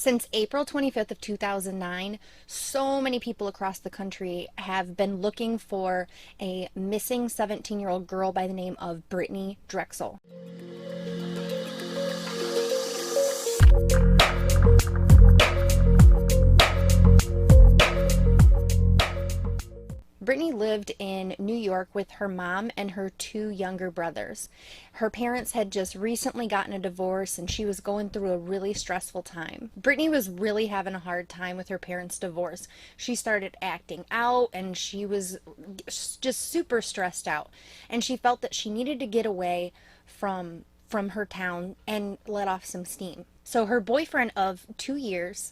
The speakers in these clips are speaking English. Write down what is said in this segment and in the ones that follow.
Since April 25th of 2009, so many people across the country have been looking for a missing 17-year-old girl by the name of Brittanee Drexel. Brittanee lived in New York with her mom and her two younger brothers. Her parents had just recently gotten a divorce and she was going through a really stressful time. Brittanee was really having a hard time with her parents' divorce. She started acting out and she was just super stressed out. And she felt that she needed to get away from her town and let off some steam. So her boyfriend of 2 years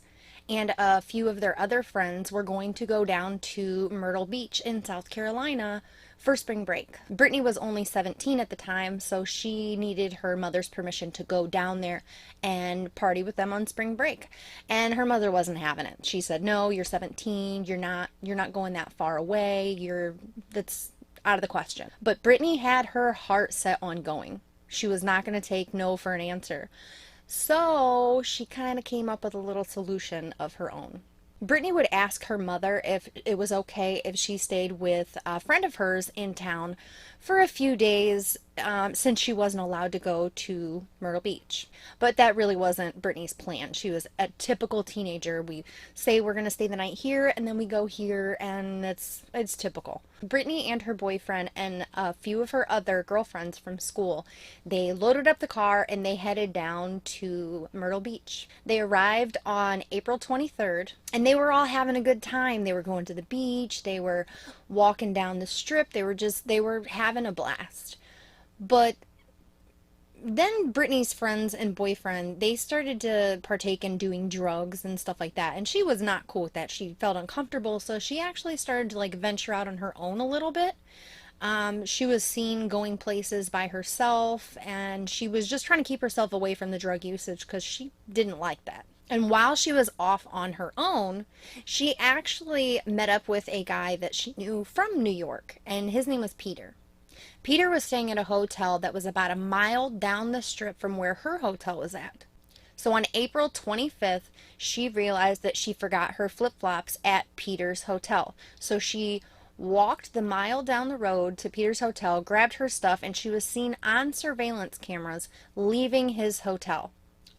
and a few of their other friends were going to go down to Myrtle Beach in South Carolina for spring break. Brittanee was only 17 at the time, so she needed her mother's permission to go down there and party with them on spring break. And her mother wasn't having it. She said, "No, you're 17, you're not going that far away. That's out of the question." But Brittanee had her heart set on going. She was not going to take no for an answer. So she kind of came up with a little solution of her own. Brittanee would ask her mother if it was okay if she stayed with a friend of hers in town for a few days, since she wasn't allowed to go to Myrtle Beach. But that really wasn't Brittanee's plan. She was a typical teenager. We say we're going to stay the night here and then we go here, and it's typical. Brittanee and her boyfriend and a few of her other girlfriends from school, they loaded up the car and they headed down to Myrtle Beach. They arrived on April 23rd and they were all having a good time. They were going to the beach, they were walking down the strip, they were having a blast. But then Brittanee's friends and boyfriend, they started to partake in doing drugs and stuff like that, and she was not cool with that. She felt uncomfortable, so she actually started to venture out on her own a little bit. She was seen going places by herself, and she was just trying to keep herself away from the drug usage because she didn't like that. And while she was off on her own, she actually met up with a guy that she knew from New York, and his name was Peter. Peter was staying at a hotel that was about a mile down the strip from where her hotel was at. So on April 25th, she realized that she forgot her flip-flops at Peter's hotel. So she walked the mile down the road to Peter's hotel, grabbed her stuff, and she was seen on surveillance cameras leaving his hotel.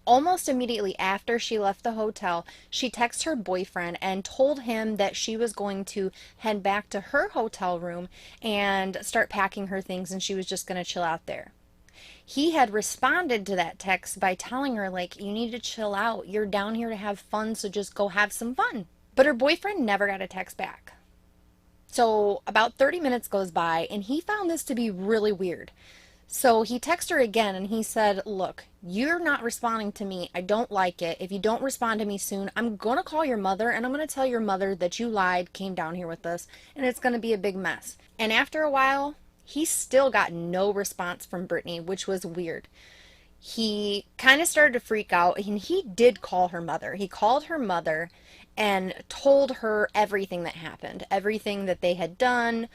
Almost immediately after she left the hotel, she texted her boyfriend and told him that she was going to head back to her hotel room and start packing her things, and she was just going to chill out there. He had responded to that text by telling her, you need to chill out. You're down here to have fun, so just go have some fun. But her boyfriend never got a text back. So about 30 minutes goes by, and he found this to be really weird. So he texted her again and he said, "Look, you're not responding to me. I don't like it. If you don't respond to me soon, I'm going to call your mother and I'm going to tell your mother that you lied, came down here with us, and it's going to be a big mess." And after a while, he still got no response from Brittanee, which was weird. He kind of started to freak out, and he did call her mother. He called her mother and told her everything that happened, everything that they had done,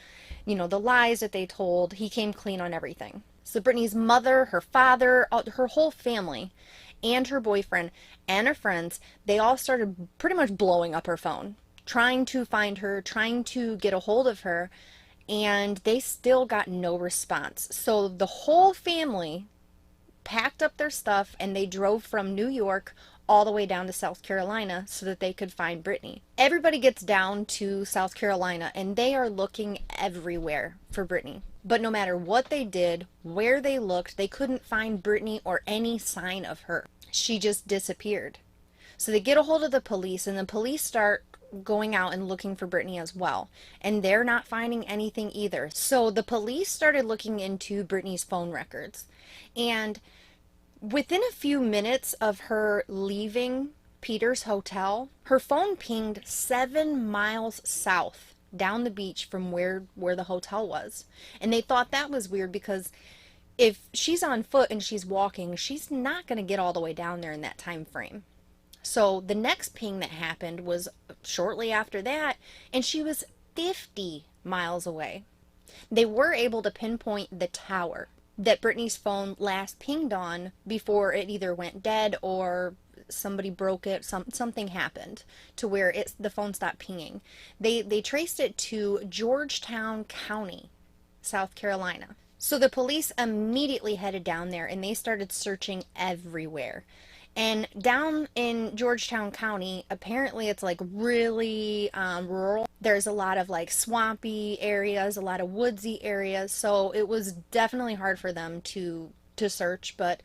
the lies that they told. He came clean on everything. So Brittanee's mother, her father, her whole family, and her boyfriend and her friends, they all started pretty much blowing up her phone, trying to find her, trying to get a hold of her, and they still got no response. So the whole family packed up their stuff and they drove from New York all the way down to South Carolina so that they could find Brittanee. Everybody gets down to South Carolina and they are looking everywhere for Brittanee. But no matter what they did, where they looked, they couldn't find Brittanee or any sign of her. She just disappeared. So they get a hold of the police, and the police start going out and looking for Brittanee as well. And they're not finding anything either. So the police started looking into Brittanee's phone records. And within a few minutes of her leaving Peter's hotel, her phone pinged 7 miles south down the beach from where the hotel was. And they thought that was weird because if she's on foot and she's walking, she's not going to get all the way down there in that time frame. So the next ping that happened was shortly after that, and she was 50 miles away. They were able to pinpoint the tower that Brittanee's phone last pinged on before it either went dead or somebody broke it, something happened to where the phone stopped pinging. They traced it to Georgetown County, South Carolina. So the police immediately headed down there and they started searching everywhere. And down in Georgetown County, apparently it's like really rural. There's a lot of like swampy areas, a lot of woodsy areas. So it was definitely hard for them to search, but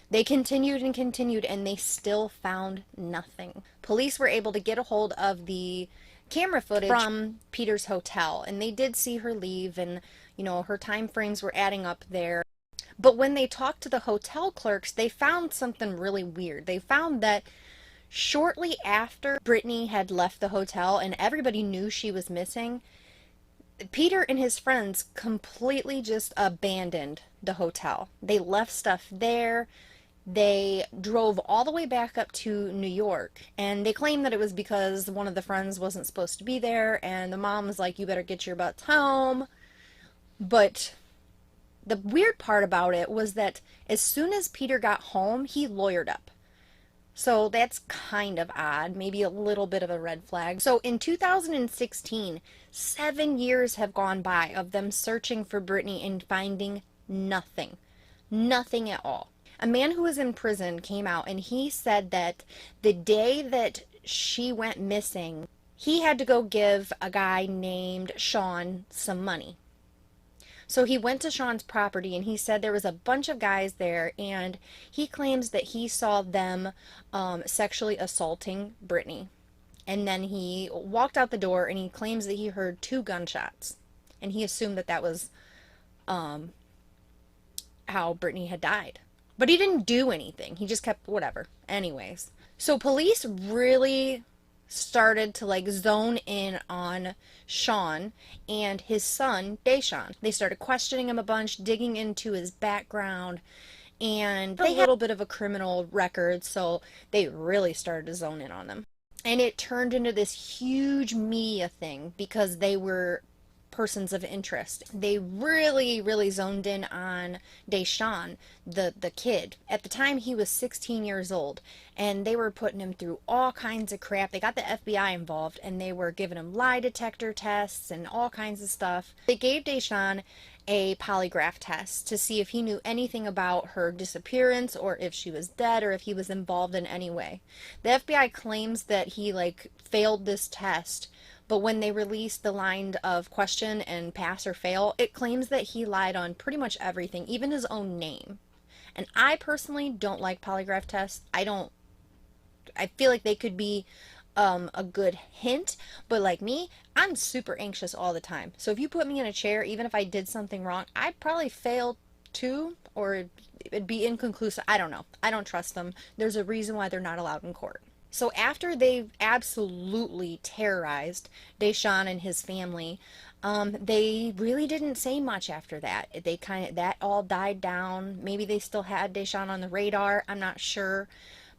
they continued and continued and they still found nothing. Police were able to get a hold of the camera footage from Peter's hotel and they did see her leave, and her time frames were adding up there. But when they talked to the hotel clerks, they found something really weird. They found that shortly after Brittanee had left the hotel and everybody knew she was missing, Peter and his friends completely just abandoned the hotel. They left stuff there. They drove all the way back up to New York, and they claimed that it was because one of the friends wasn't supposed to be there, and the mom was like, you better get your butts home. But the weird part about it was that as soon as Peter got home, he lawyered up. So that's kind of odd, maybe a little bit of a red flag. So in 2016, 7 years have gone by of them searching for Brittanee and finding nothing. Nothing at all. A man who was in prison came out and he said that the day that she went missing, he had to go give a guy named Sean some money. So he went to Sean's property and he said there was a bunch of guys there, and he claims that he saw them sexually assaulting Brittanee. And then he walked out the door and he claims that he heard 2 gunshots. And he assumed that that was how Brittanee had died. But he didn't do anything. He just kept whatever. Anyways. So police really started to like zone in on Sean and his son, Deshaun. They started questioning him a bunch, digging into his background, and they had a little bit of a criminal record, so they really started to zone in on them. And it turned into this huge media thing because they were persons of interest. They really, really zoned in on Deshaun, the kid. At the time, he was 16 years old, and they were putting him through all kinds of crap. They got the FBI involved, and they were giving him lie detector tests and all kinds of stuff. They gave Deshaun a polygraph test to see if he knew anything about her disappearance or if she was dead or if he was involved in any way. The FBI claims that he failed this test, but when they released the line of question and pass or fail, it claims that he lied on pretty much everything, even his own name. And I personally don't like polygraph tests. I feel like they could be a good hint, but like me, I'm super anxious all the time. So if you put me in a chair, even if I did something wrong, I'd probably fail too, or it'd be inconclusive. I don't know. I don't trust them. There's a reason why they're not allowed in court. So after they absolutely terrorized Deshaun and his family, they really didn't say much after that. That all died down. Maybe they still had Deshaun on the radar. I'm not sure.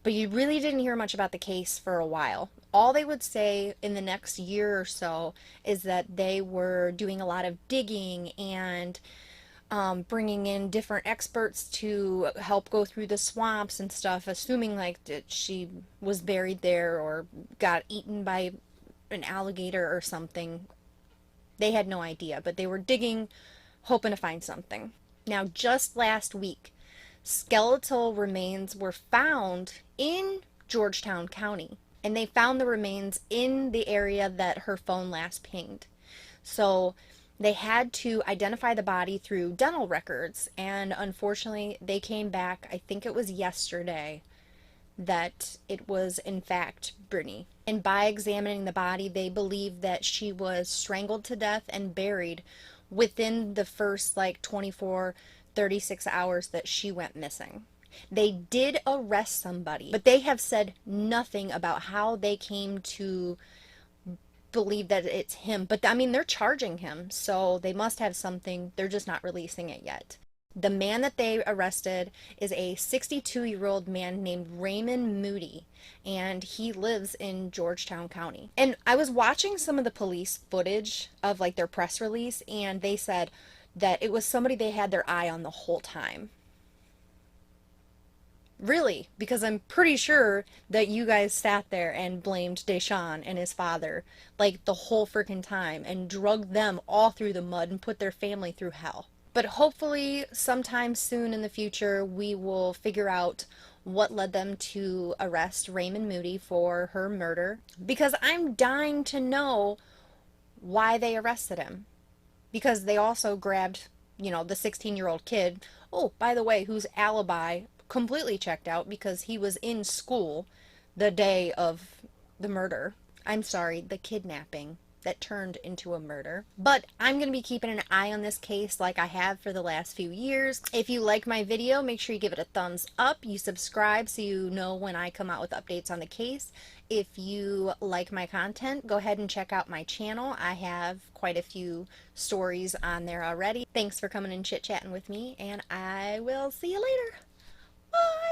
But you really didn't hear much about the case for a while. All they would say in the next year or so is that they were doing a lot of digging and bringing in different experts to help go through the swamps and stuff, assuming that she was buried there or got eaten by an alligator or something. They had no idea, but they were digging, hoping to find something. Now, just last week, skeletal remains were found in Georgetown County, and they found the remains in the area that her phone last pinged. So they had to identify the body through dental records, and unfortunately they came back, I think it was yesterday, that it was in fact Brittanee. And by examining the body, they believe that she was strangled to death and buried within the first 24, 36 hours that she went missing. They did arrest somebody, but they have said nothing about how they came to believe that it's him. But I mean, they're charging him, so they must have something. They're just not releasing it yet. The man that they arrested is a 62-year-old man named Raymond Moody, and he lives in Georgetown County. And I was watching some of the police footage of their press release, and they said that it was somebody they had their eye on the whole time. Really, because I'm pretty sure that you guys sat there and blamed Deshaun and his father like the whole freaking time and drugged them all through the mud and put their family through hell. But hopefully, sometime soon in the future, we will figure out what led them to arrest Raymond Moody for her murder. Because I'm dying to know why they arrested him. Because they also grabbed, the 16-year-old kid. Oh, by the way, whose alibi completely checked out because he was in school the day of the murder. I'm sorry, the kidnapping that turned into a murder. But I'm going to be keeping an eye on this case like I have for the last few years. If you like my video, make sure you give it a thumbs up. You subscribe so you know when I come out with updates on the case. If you like my content, go ahead and check out my channel. I have quite a few stories on there already. Thanks for coming and chit-chatting with me, and I will see you later. Bye!